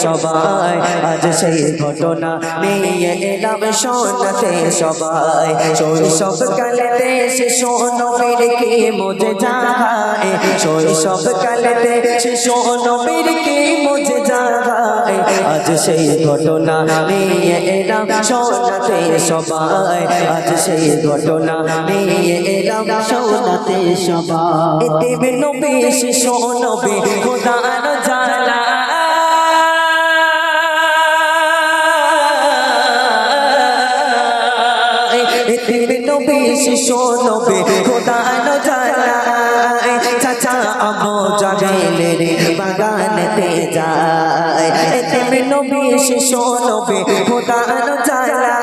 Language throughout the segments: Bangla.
সবাই আজ সেই ঘটনা নিয়ে এলাম শোনাতে সবাই শৈশব কালেতে শিশু নবীর কি মুজেজা है শৈশব কালেতে শিশু নবীর কি মুজেজা है আজ সেই ঘটনা নিয়ে এলাম শোনাতে সবাই আজ সেই ঘটনা নিয়ে এলাম শোনাতে সবাই এতে নবী শিশু নবী খোদার জালা এতে নবী শিশু নবী খোদার জালা চাচা আবু জাহেলের বাগানেতে যায় এতে নবী শিশু নবী খোদার জালা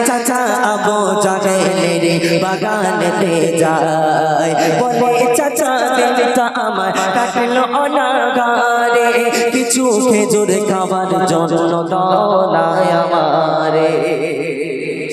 চাচা আবু জাহেলের বাগানেতে যায় বলে চাচা দিনটা আমার কাটলো অনাগারে কিছু খেজুর খাবার জন্য দাও না আমারে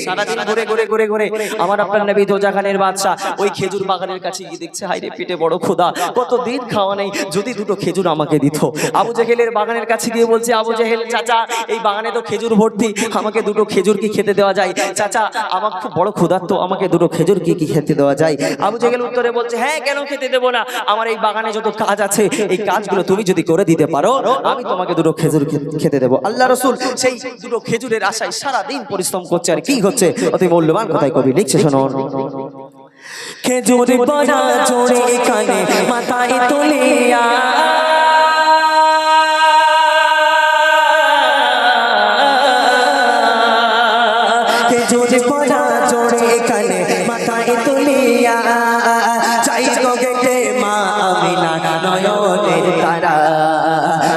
সারাদিন ঘুরে ঘুরে ঘুরে ঘুরে আমার আপনার নবী দোজাখানের বাদশা ওই খেজুর বাগানের কাছে গিয়ে দেখছে হায় রে পেটে বড় ক্ষুধা কতদিন খাওয়া নেই যদি দুটো খেজুর আমাকে দিত আবু জেহেলের বাগানের কাছে গিয়ে বলছে আবু জেহেল চাচা এই বাগানে তো খেজুর ভর্তি আমাকে দুটো খেজুর কি খেতে দেওয়া যায় চাচা আমার খুব বড় ক্ষুধার্ত আমাকে দুটো খেজুর কি খেতে দেওয়া যায় আবু জেহেল উত্তরে বলছে হ্যাঁ কেন খেতে দেবো না আমার এই বাগানে যত কাজ আছে এই কাজগুলো তুমি যদি করে দিতে পারো আমি তোমাকে দুটো খেজুর খেতে দেবো আল্লাহ রাসূল সেই দুটো খেজুরের আশায় সারাদিন পরিশ্রম করছে আর কি হচ্ছে অতি মূল্যবান কথাই কবি লিখছে শোনো খেজুর বড়া জোড়ে কানে মাথায় তুলিয়া খেজুর বড়া জোড়ে কানে মাথায় তুলিয়া চাই গো গেটে মা আমিনা নয়নের তারা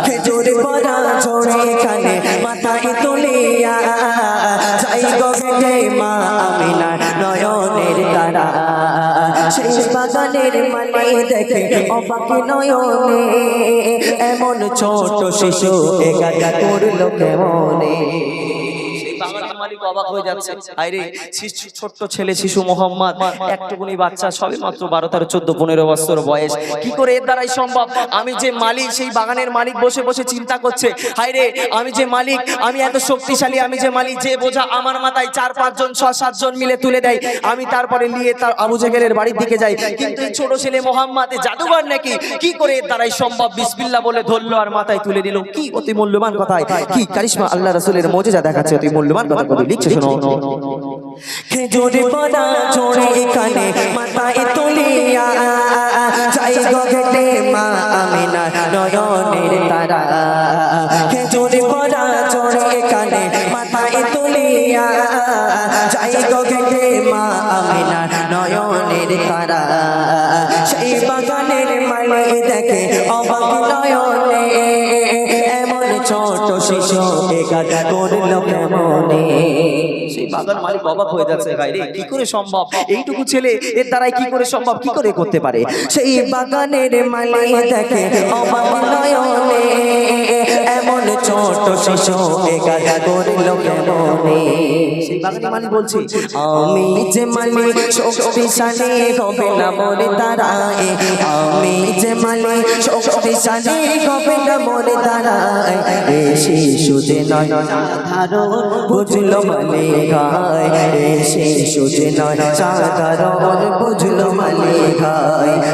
খেজুর বড়া জোড়ে কানে মাথায় তুলিয়া চাই গো গেটে মা আমিনা নয়নের তারা সেই বাগানের মানে দেখে অবাক নয়নে এমন ছোট শিশু একা করলো কেমনে বাগানের মালিক অবাক হয়ে যাচ্ছে আরে ছোট্ট ছেলে শিশু মোহাম্মদ একটুকুনি বাচ্চা সবে মাত্র 12 13 14 15 বছর বয়স কি করে এর দ্বারাই সম্ভব আমি যে মালিক সেই বাগানের মালিক বসে বসে চিন্তা করছে হায়রে আমি যে মালিক আমি এত শক্তিশালী আমি যে মালিক যে বোঝা আমার মাথায় 4-5 জন 6-7 জন মিলে তুলে দেয় আমি তারপরে নিয়ে তার আবু জেহেলের বাড়ির দিকে যাই কিন্তু এই ছোট ছেলে মোহাম্মদ জাদুঘর নাকি কি করে এর দ্বারাই সম্ভব বিসমিল্লাহ বলে ধরলো আর মাথায় তুলে দিল কি অতি মূল্যবান কথা কি কারিশমা আল্লাহ রাসূলের মুজিজা দেখাচ্ছে অতি মূল্যবান কথা কবি লিখছে শোনো খেজুর বড়া জোড়ে কানে মাথায় তুলিয়া চাই গো গেটে মা আমিনা নয়নের তারা খেজুর বড়া জোড়ে কানে মাথায় তুলিয়া চাই গো গেটে মা আমিনা নয়নের তারা সেই বাগানের মালিক দেখে অবাক নয়নে এমন ছোট শিশু একা করলো কেমনে সেই বাগান মালিক অবাক হয়ে যাচ্ছে গাইরে কি করে সম্ভব এইটুকু ছেলে এর দ্বারাই কি করে সম্ভব কি করে করতে পারে সেই বাগানের মালিক দেখে অবাক নয়নে এমন ছোট শিশু একা করলো কেমনে সেই বাগানের মালিক বলছে আমি যে মালিক শক্তিশালী হবে না মরে দাঁড়ায় আমি যে মালিক শক্তিশালী হবে না মরে দাঁড়ায় এই শিশু যে নয় সাধারণ বুঝলো মালিক এই শিশু যে নয় সাধারণ বুঝলো মালিক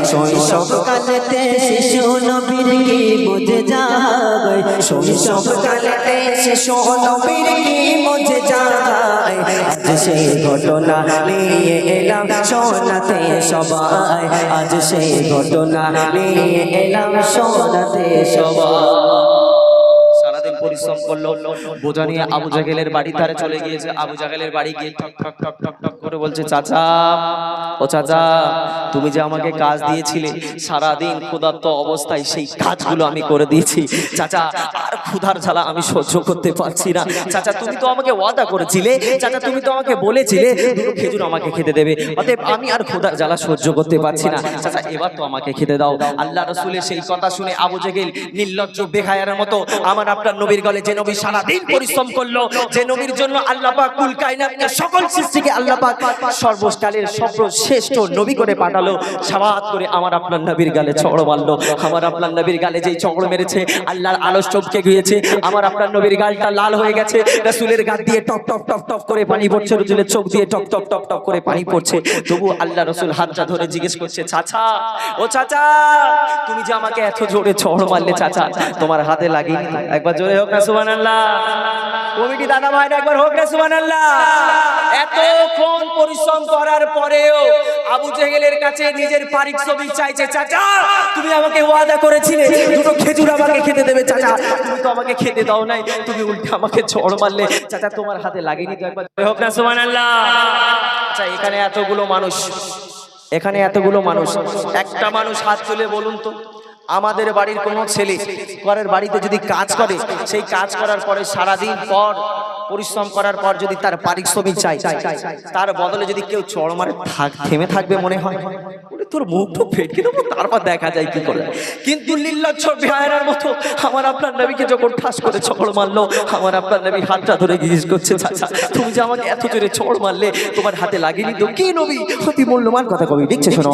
শৈশব কালেতে শিশু নবীর কি বুঝে যায় শৈশব কালেতে শিশু নবীর কি বুঝে যায় আজ সেই ঘটনা নিয়ে এলাম শোনাতে সবাই আজ সেই ঘটনা নিয়ে এলাম শোনাতে সবাই পরিশ্রম করলো বোঝা নিয়ে আবু জাহেলের বাড়ি ধারে চলে গিয়েছে আবু জাহেলের বাড়ি গিয়ে ঠক ঠক ঠক ঠক ঠক করে বলছে চাচা ও চাচা তুমি যে আমাকে কাজ দিয়েছিলে সারা দিন ক্ষুধার্ত অবস্থায় সেই কাজগুলো আমি করে দিয়েছি চাচা আর ক্ষুধার জ্বালা আমি সহ্য করতে পারছি না চাচা তুমি তো আমাকে ওয়াদা করেছিলে চাচা তুমি তো আমাকে বলেছিলে দুটো খেজুর আমাকে খেতে দেবে অতএব আমি আর ক্ষুধার জ্বালা সহ্য করতে পারছি না চাচা এবার তো আমাকে খেতে দাও আল্লাহ রাসূলের সেই কথা শুনে আবু জাহেল নির্লজ্জ বেহায়ার মতো আমার আপনার নবীর দলে যে নবী সারা দিন পরিশ্রম করলো, যে নবীর জন্য আল্লাহ পাক কুল কায়নাতকে সকল সৃষ্টিকে আল্লাহ পাক সর্বকালের সর্বশ্রেষ্ঠ নবী করে পাঠালো, সাবাত করে আমার আপনার নবীর গালে চড় মারলো। আমার আপনার নবীর গালে যেই চড় মেরেছে আল্লাহর আলো চমকে গিয়েছে, আমার আপনার নবীর গালটা লাল হয়ে গেছে। রাসূলের গাল দিয়ে টপ টপ টপ টপ করে পানি পড়ছে, রাসূলের চোখ দিয়ে টপ টপ টপ টপ করে পানি পড়ছে। তবু আল্লাহ রাসূল হাতটা ধরে জিজ্ঞেস করছে, চাচা ও চাচা, তুমি যে আমাকে এত জোরে চড় মারলে চাচা, তোমার হাতে লাগেনি? একবার জোরে হোক না সুবহানাল্লাহ। কমিটি দাদা ভাইরা একবার হোক না সুবহানাল্লাহ। এতক্ষণ পরিশ্রম করার পরেও আবু জেহেলের কাছে নিজের পারিশ্রমিক চাইছে। চাচা তুমি আমাকে ওয়াদা করেছিলে দুটো খেজুর আমাকে খেতে দেবে, চাচা তুমি তো আমাকে খেতে দাও নাই, তুমি উল্টে আমাকে চড় মারলে, চাচা তোমার হাতে লাগেনি তো? একবার হোক না সুবহানাল্লাহ। আচ্ছা এখানে এতগুলো মানুষ, একটা মানুষ হাত তুলে বলুন তো, আমাদের বাড়ির কোনো ছেলে ঘরের বাড়িতে যদি কাজ করে, সেই কাজ করার পরে সারাদিন পর পরিশ্রম করার পর যদি তার পারিশ্রমিক চাই, তার বদলে যদি কেউ চড় মারে থেমে থাকবে মনে হয়? তোর মুখটা ফেটকে দেবো, তারপর দেখা যায় কি করে। কিন্তু নির্লজ্জ বেহায়ার মতো আমার আপনার নবীকে যখন ঠাস করে চড় মারলো, আমার আপনার নবী হাতটা ধরে জিজ্ঞেস করছে, চাচা তুমি যে আমাকে এত জোরে চড় মারলে, তোমার হাতে লাগেনি তো? কি নবী অতি মূল্যবান কথা কবি লিখছে, শোনো।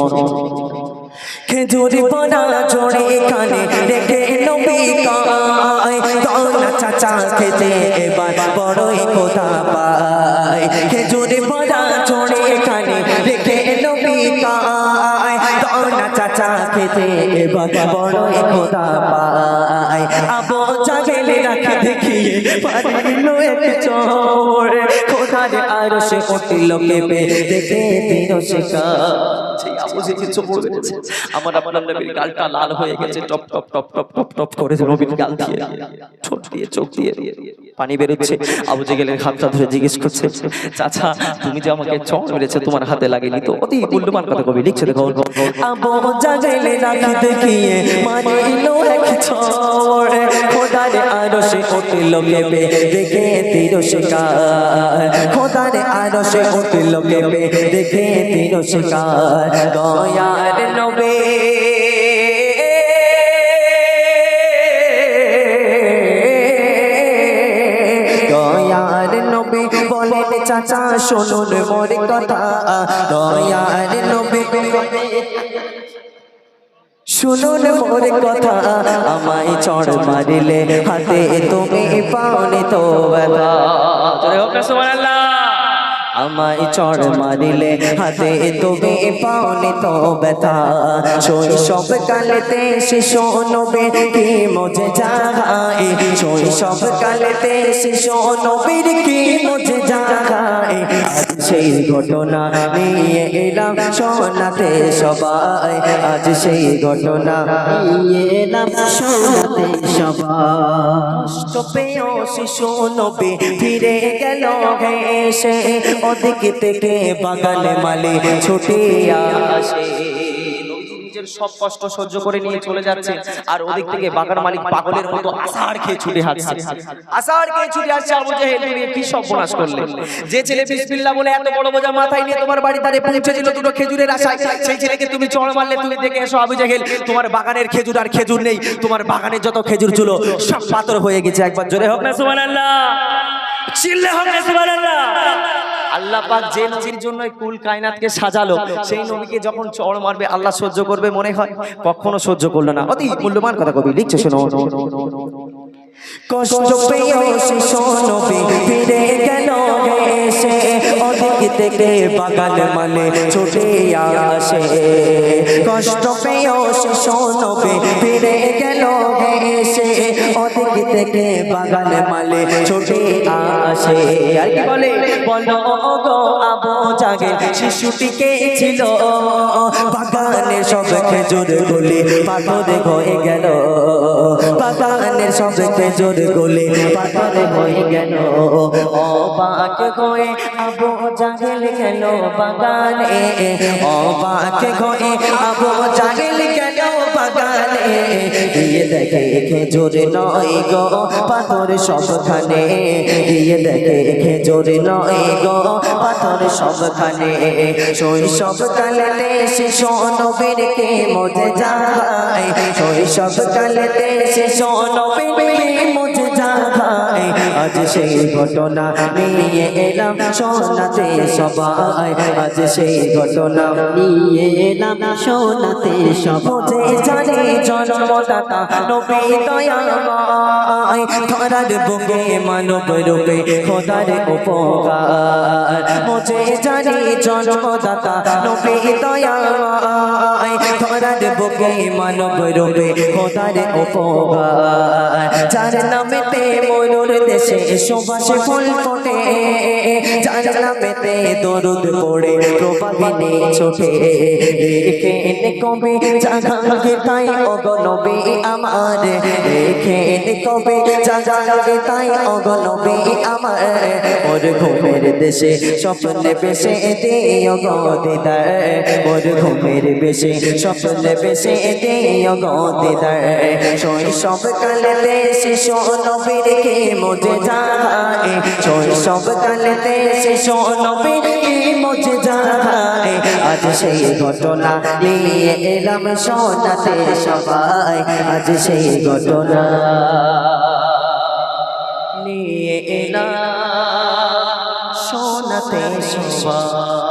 খেজুরি পড়া জোড়ে কানে রেখে নবী কায়, তোরা চাচা খেতে এবার বড়ই খোদা পায়। খেজুরি পড়া জোড়ে কানে রেখে নবী কায়, তোরা চাচা খেতে এবার বড়ই খোদা পায়। আবু জাহেল রাখা দেখিয়ে পারিল এক চড়, খোদার আরশে উঠিল কেঁপে দেখে তিরস্কার। আবু জেহেল চোখ মেরেছে, আমার আপনার নবীর গালটা লাল হয়ে গেছে, top top top top top top করে নবীর গাল দিয়ে ঠোঁট দিয়ে চোখ দিয়ে পানি বেরোচ্ছে। আবু জেহেলের হাতটা ধরে জিজ্ঞেস করছে, চাচা তুমি যে আমাকে চড় মেরেছে, তোমার হাতে লাগেনি তো? অতি মূল্যবান কথা কবি লিখছে, দেখো। আবু জেহেল রাখি দেখিয়ে মারিল এক চড়, খোদার আরশে উঠিল কেঁপে দেখে তিরস্কার। খোদার আরশে উঠিল কেঁপে দেখে তিরস্কার। দয়ার নবী বলেন, চাচা শুনুন মোর কথা, দয়ার নবী শুনুন মোর কথা, আমায় চড় মারিলে হাতে তুমি পাওনি তো ব্যথা। সুবহানাল্লাহ। আমায় চড় মারিলে হাতে তুমি পাওনি তো ব্যথা। শৈশব কালেতে শিশু নবীর কি মুজিজা গায়, শৈশব কালেতে শিশু নবীর কি মুজিজা গায়। আজ সেই ঘটনা নিয়ে এলাম শোনাতে সবাই, আজ সেই ঘটনা নিয়ে এলাম শোনাতে সবাই। কষ্ট পেয়েও শিশু নবী ফিরে গেল হেসে, ওদিক থেকে বাগানে মালি ছুটে আসে। নিজের সব কষ্ট সহ্য করে নিয়ে চলে যাচ্ছে, আর ওদিক থেকে বাগান মালিক পাগলের মতো আষাঢ় খেয়ে ছুটে আসছে। আষাঢ় খেয়ে ছুটে আসছে। আবু জেহেল কি সর্বনাশ করলে? যে ছেলে বিসমিল্লাহ বলে এত বড় বোঝা মাথায় নিয়ে তোমার বাড়ি তারে পৌঁছেছিল দুটো খেজুরের আশায়, সেই ছেলেকে তুমি চড় মারলে। তুমি দেখে এসো আবু জেহেল, তোমার বাগানের খেজুর আর খেজুর নেই, তোমার বাগানে যত খেজুর ছিল সব পাথর হয়ে গেছে। একবার জোরে হোক না সুবহানাল্লাহ, চিল্লে হোক না সুবহানাল্লাহ। আল্লাহ পাক যে নবীর জন্য কুল কায়নাতকে সাজালো, সেই নবীকে যখন চড় মারবে আল্লাহ সহ্য করবে মনে হয়? কখনো সহ্য করলো না। অতি মূল্যবান কথা কবি লিখছে, শোনো। কষ্ট পেয়েও শিশু নবী ফিরে গেল হেসে, ওদিক থেকে বাগান মালে ছুটে আসে। কষ্ট পেয়েও শিশু নবী ফিরে গেল হেসে, ওদিক থেকে বাগান মালে ছুটে আসে। আর কি বলে? বলো গো আবু জাহেল, শিশুটিকে ছিল বাগানের সব খেজুর গুলি পাথর হয়ে গেল, বাগানের সব খেজুর গুলি পাথর হয়ে গেল। অবাক হয়ে আবু জাহেল গেল বাগানে, অবাক হয়ে আবু জাহেল গেল বাগানে। দিয়ে দেখে খেজুর নয় গো পাথর সবখানে, দিয়ে দেখে খেজুর নয় গো পাথর সবখানে। শৈশব কালেতে শিশু নবীর কি মুজিজা গায়, শৈশব কালেতে শিশু নবীর কি মুজিজা গায়। আজ সেই ঘটনা নিয়ে এলাম শোনাতে সবাই আজ সেই ঘটনা নিয়ে এলাম শোনাতে সবাই জানে জন্মদাতা নবী দয়াময় ধরার বুকে মানব রূপে খোদার উপকার মুঝে জানে জন্মদাতা নবী দয়াময় ধরার বুকে মানব রূপে খোদার উপকার যার নামেতে ময়ূর দেশে সুবাস ফুল ফোটে যার নামেতে দরুদ পড়ে প্রভাবিনী ছোটে রেখেন কবে জাগাকে তাই অগনবে আমার রেখেন কবে জাগাকে তাই অগনবে আমার ওর ঘুমের দেশে স্বপ্নে বেশে দিও গো দিদার ওর ঘুমের বেশে স্বপ্নে বেশে দিও গো দিদার শৈশব কালেতে শিশু নবীর কে মুঝে জাগায় শৈশব কালেতে শিশু নবীর কে মুঝে জাগায় আজ সেই ঘটনা নিয়ে এলাম শোনাতে সবাই আজ সেই ঘটনা নিয়ে এলাম শোনাতে সবাই